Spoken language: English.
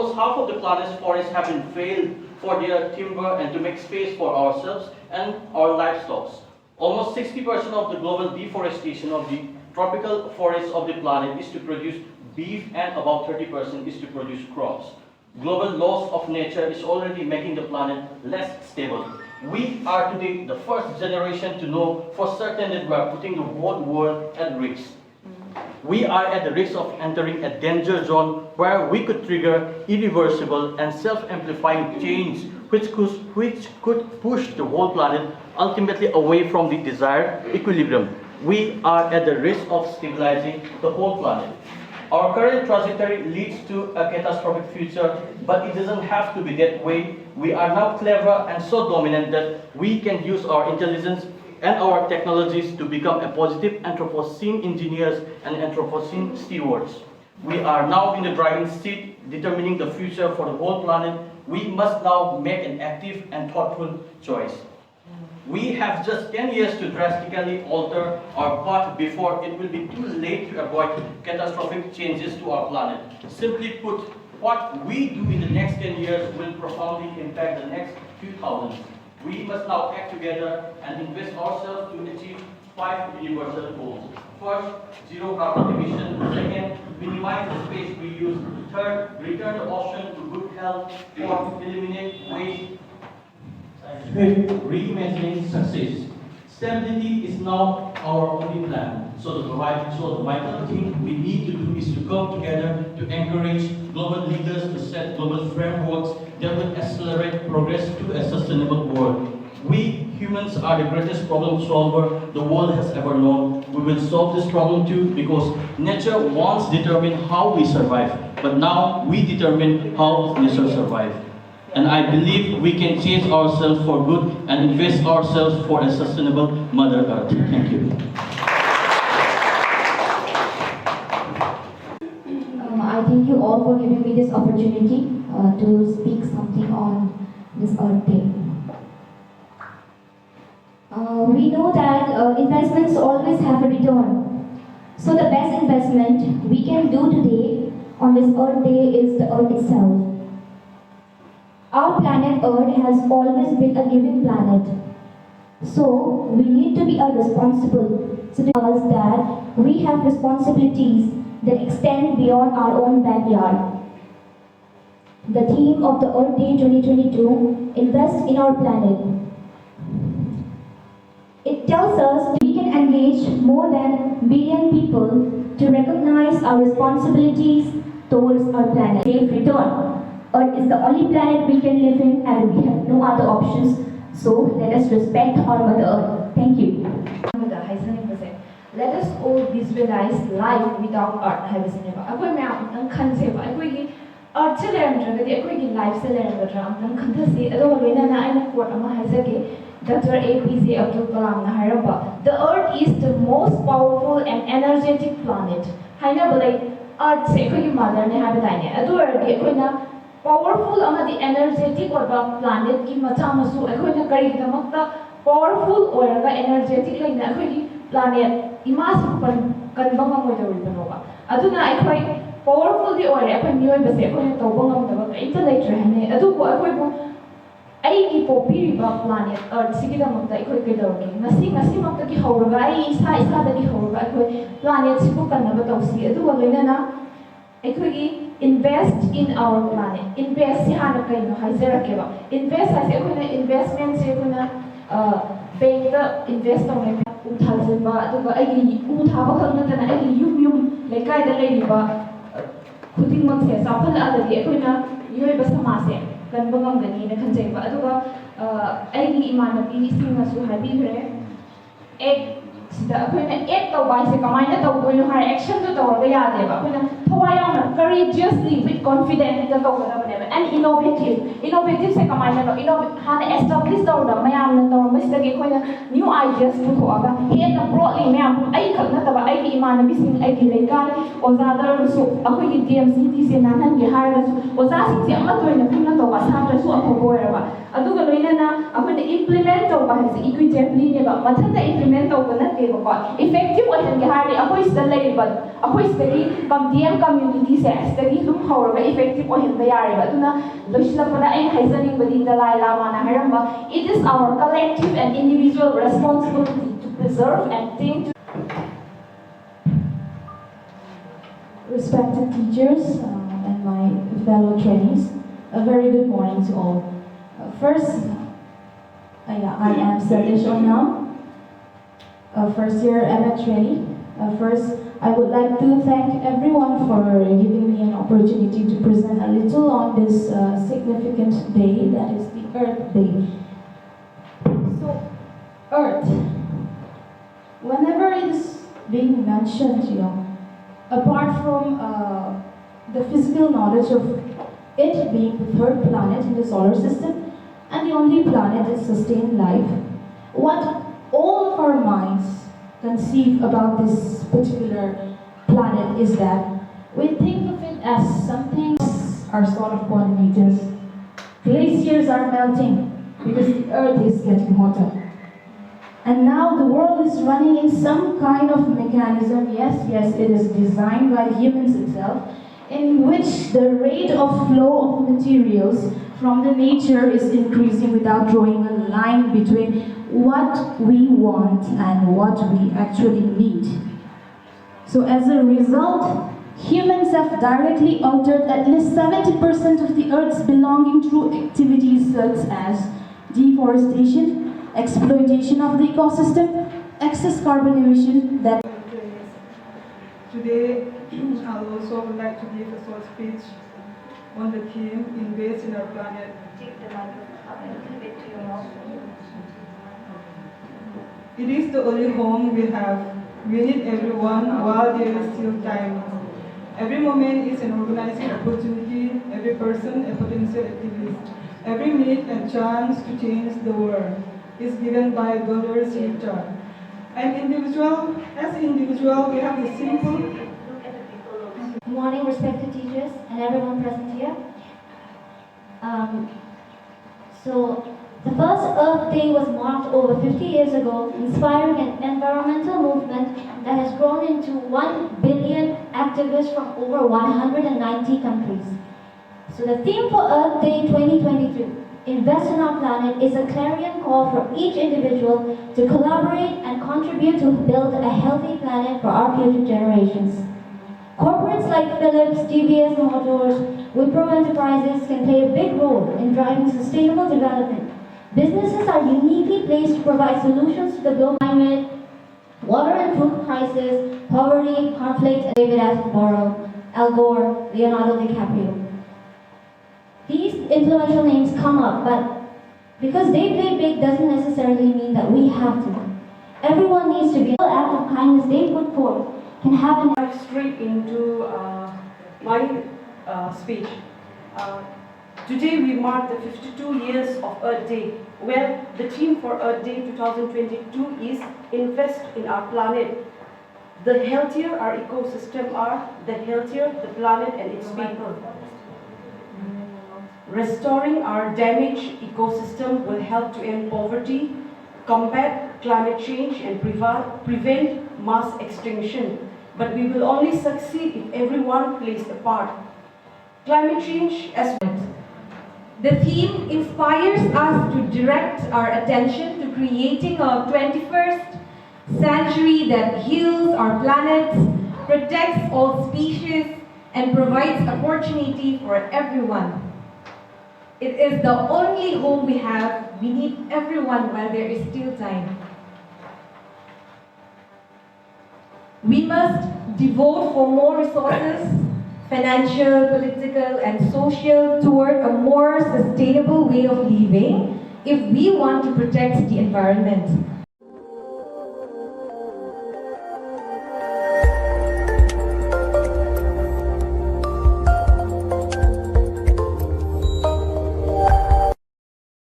almost half of the planet's forests have been failed for their timber and to make space for ourselves and our livestock. Almost 60% of the global deforestation of the tropical forests of the planet is to produce beef and about 30% is to produce crops. Global loss of nature is already making the planet less stable. We are today the first generation to know for certain that we are putting the whole world at risk. We are at the risk of entering a danger zone where we could trigger irreversible and self-amplifying change which could push the whole planet ultimately away from the desired equilibrium. We are at the risk of stabilizing the whole planet. Our current trajectory leads to a catastrophic future, but it doesn't have to be that way. We are now clever and so dominant that we can use our intelligence and our technologies to become a positive Anthropocene engineers and Anthropocene stewards. We are now in the driving seat, determining the future for the whole planet. We must now make an active and thoughtful choice. We have just 10 years to drastically alter our path before it will be too late to avoid catastrophic changes to our planet. Simply put, what we do in the next 10 years will profoundly impact the next few thousands. We must now act together and invest ourselves to achieve 5 universal goals. First, zero carbon emission. Second, minimize the space we use. Third, return the ocean to good health. Fourth, eliminate waste. Fifth, reimagining success. Stability is now our only plan. So the vital thing we need to do is to come together to encourage global leaders to set global frameworks that will accelerate progress to a sustainable world. We humans are the greatest problem solver the world has ever known. We will solve this problem too because nature once determined how we survive, but now we determine how nature survives. And I believe we can change ourselves for good and invest ourselves for a sustainable Mother Earth. Thank you. I thank you all for giving me this opportunity to speak something on this Earth Day. We know that investments always have a return. So the best investment we can do today on this Earth Day is the Earth itself. Our planet Earth has always been a giving planet. So we need to be responsible to us that we have responsibilities that extend beyond our own backyard. The theme of the Earth Day 2022, Invest in Our Planet. It tells us we can engage more than a billion people to recognize our responsibilities towards our planet. Safe return. Earth is the only planet we can live in and we have no other options. So let us respect our Mother Earth. Thank you. Let us all visualize life without art. Earth Dr. APJ Abdul Kalam Naharaba. The Earth is the most powerful and energetic planet. Earth se koi mother ne habitaine. Adu powerful amadi energetic oba planet ki machamasu ekhoina kari damakta powerful oraga energetic laina ekhoigi planet imasu kanba ngamoi banoba. Aduna ekhoi powerful di ore ekhoi miyoi base ekhoina tawba ngamdaba kaita leitre hane. Adu ko ekhoi bu aigi popiriba planet Earth sigidamakta ekhoi kedawgi ngasi makta ki hawraga ai isa da ki hawraga ekhoi planet sibu kannaba tawsi adu loinana ekhoi invest in our planet. Invest si hana kaino haizarakeba. Invest as ekhoi investment se ekhoi bank da invest tawne uthalba aduga aigi uthaba khangna aigi yum lekai da leiriba khuding mak se safal adagi ekhoi na yoiba samase kanba ngamgani na khanjaiba aduga aigi imanabi singna su habire ek sida akhoi ek tawbai se kamaina tawdoino har action to tawraga yadeba akhoi thawayana courageously with confidence the tawgadabane and innovative se kamaina no hana establish tawda mayam na tawra masdagi akhoi new ideas puthoaga hena broadly mayam ai khakna taba ai imanabi sing ai gi lekai ozadar su akhoi gi DMCT se nanan gi harasu oza sing se amma toina khuna tawba satra su aphoboyaba ꯑꯗꯨꯒ ꯂꯣꯏꯅꯅ ꯑꯩꯈꯣꯏꯅ implement ꯇꯧꯕ ꯍꯥꯏꯕꯁꯤ ꯏꯀ꯭ꯋꯤꯇꯦꯕꯂꯤꯅꯦꯕ ꯃꯊꯟꯇ implement ꯇꯧꯕ ꯅꯠꯇꯦꯕꯀꯣ effective ꯑꯣꯏꯍꯟꯒꯦ ꯍꯥꯏꯔꯗꯤ ꯑꯩꯈꯣꯏ ꯁꯤꯗ ꯂꯩꯔꯤꯕ ꯑꯩꯈꯣꯏ ꯁꯤꯗꯒꯤ ꯗꯤ.ꯑꯦꯝ ꯀꯝꯃ꯭ꯌꯨꯅꯤꯇꯤꯁꯦ ꯑꯁꯤꯗꯒꯤ ꯑꯗꯨꯝ ꯍꯧꯔꯒ ꯏꯐꯦꯛꯇꯤꯚ ꯑꯣꯏꯍꯟꯕ ꯌꯥꯔꯦꯕ ꯑꯗꯨꯅ ꯂꯣꯏꯁꯤꯜꯂꯛꯄꯗ ꯑꯩꯅ ꯍꯥꯏꯖꯅꯤꯡꯕꯗꯤ ꯗꯂꯥꯏ ꯂꯥꯃꯥꯅ ꯍꯥꯏꯔꯝꯕ it is our collective and individual responsibility to preserve and tend to Respected teachers and my fellow trainees, a very good morning to all. First, I am Satish Onam, a first year MA trainee. First, I would like to thank everyone for giving me an opportunity to present a little on this significant day, that is the Earth Day. So, Earth, whenever it is being mentioned, apart from the physical knowledge of it being the third planet in the solar system and the only planet that sustains life, what all of our minds conceive about this particular planet is that we think of it as something are sort of coordinators. Glaciers are melting because the earth is getting hotter. And now the world is running in some kind of mechanism, yes, it is designed by humans itself, in which the rate of flow of materials from the nature is increasing without drawing a line between what we want and what we actually need. So as a result, humans have directly altered at least 70% of the Earth's belonging through activities such as deforestation, exploitation of the ecosystem, excess carbon emission that Today, I'll also like to give a short speech on the theme Invest in Our Planet. It is the only home we have. We need everyone while there is still time. Every moment is an organizing opportunity, every person a potential activist. Every minute a chance to change the world is given by donors in return. As individual, we have a simple. Good morning, respected teachers and everyone present here. So, the first Earth Day was marked over 50 years ago, inspiring an environmental movement that has grown into 1 billion activists from over 190 countries. So the theme for Earth Day 2022, Invest in Our Planet, is a clarion call for each individual to collaborate and contribute to build a healthy planet for our future generations. Corporates like Philips, TVS Motors, Wipro Enterprises can play a big role in driving sustainable development. Businesses are uniquely placed to provide solutions to the global climate, water and food crisis, poverty, conflict, and David Attenborough, Al Gore, Leonardo DiCaprio. These influential names come up, but because they play big doesn't necessarily mean that we have to. Everyone needs to be an act of kindness they put forth can have an Dive straight into my speech. Today we mark the 52 years of Earth Day. Well, the theme for Earth Day 2022 is Invest in Our Planet. The healthier our ecosystem are, the healthier the planet and its people. Restoring our damaged ecosystem will help to end poverty, combat climate change and prevent mass extinction. But we will only succeed if everyone plays a part. Climate change as well. The theme inspires us to direct our attention to creating a 21st century that heals our planet, protects all species, and provides opportunity for everyone. It is the only home we have. We need everyone while there is still time. We must devote for more resources, financial, political, and social, toward a more sustainable way of living if we want to protect the environment.